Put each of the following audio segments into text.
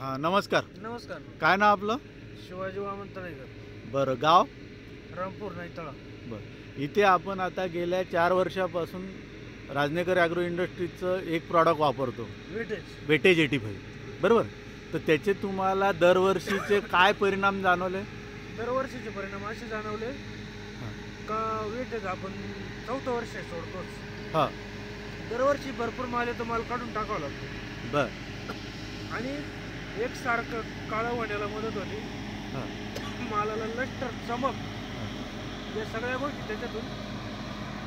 हां, नमस्कार. नमस्कार. काय नाव आपलं? शिवाजी वामन तळेकर, बरं, गाव? रामपूर नैतळा. बरं. इथे आपण आता गेल्या 4 वर्षापासून राजनेकर ॲग्रो इंडस्ट्रीजचं एक प्रॉडक्ट वापरतो, वेटेज. वेटेज 85. बरोबर? तर त्याचे तुम्हाला दरवर्षीचे काय परिणाम जाणवले? दरवर्षीचे परिणाम असे जाणवले हां. का वेटेज आपण 4थं वर्ष सोडतोच. हां. दरवर्षी भरपूर माल येतो, माल काढून टाकावा लागतो बरं. आणि एकसारखं काळं होण्याला मदत होती. हां. मालाला लष्टर, चमक या सगळ्या गोष्टी त्याच्यातून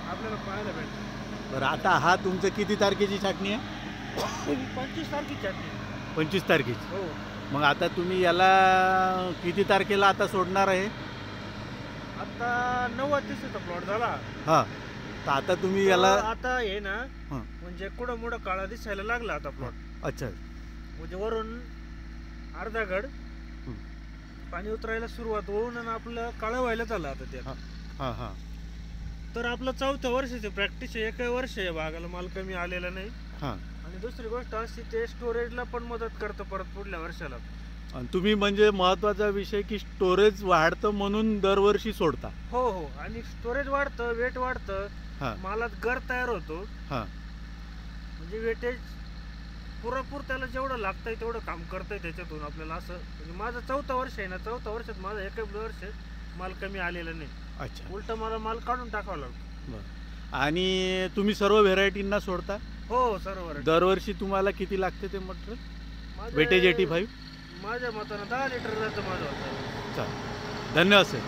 आपल्याला पाहायला भेटतात. बरं, आता हा तुमचं किती तारखेची छाटणी आहे? 25 तारखेची आहे. 25 तारखेची. हो. मग आता तुम्ही याला किती तारखेला आता सोडणार आहे? आता 9 दिवसाचा प्लॉट झाला. हां. तर आता तुम्ही तर याला आता हे ना हां. म्हणजे कुठं मुडं काळा दिसायला लागला आता प्लॉट. अच्छा. म्हणजे वरून अर्धा घड हं. पाणी उतरायला सुरुवात होऊन आणि आपलं काळं व्हायला चाललं आता त्यात. हां, हां. तर आपलं 4थं वर्षाचं प्रॅक्टिस आहे. 1 वर्ष आहे बागाला माल कमी आलेला नाही. हां. आणि दुसरी गोष्ट अशी ते स्टोरेजला पण मदत करतं परत पुढल्या वर्षाला. आणि तुम्ही म्हणजे महत्त्वाचा विषय की स्टोरेज वाढतं म्हणून दरवर्षी सोडता. हो हो. आणि स्टोरेज वाढतं, वेट वाढतं, हां. मालात गर तयार होतो. हां. म्हणजे वेटेज पुरेपूर त्याला जेवढं लागतंय तेवढं काम करतंय त्याच्यातून आपल्याला. असं म्हणजे माझं 4थं वर्ष आहे ना, 4थ्या वर्षात माझं 1 वर्ष माल कमी आलेला नाही. अच्छा. उलट मला माल काढून टाकावा लागतो. बरं. आणि तुम्ही सर्व व्हेरायटींना सोडता? हो सर्व. दरवर्षी तुम्हाला किती लागते ते मटेरियल? माझे- वेटेज 85? माझ्या मतानं 10 लिटर जातं माझं होतं. चालेल. धन्यवाद सर.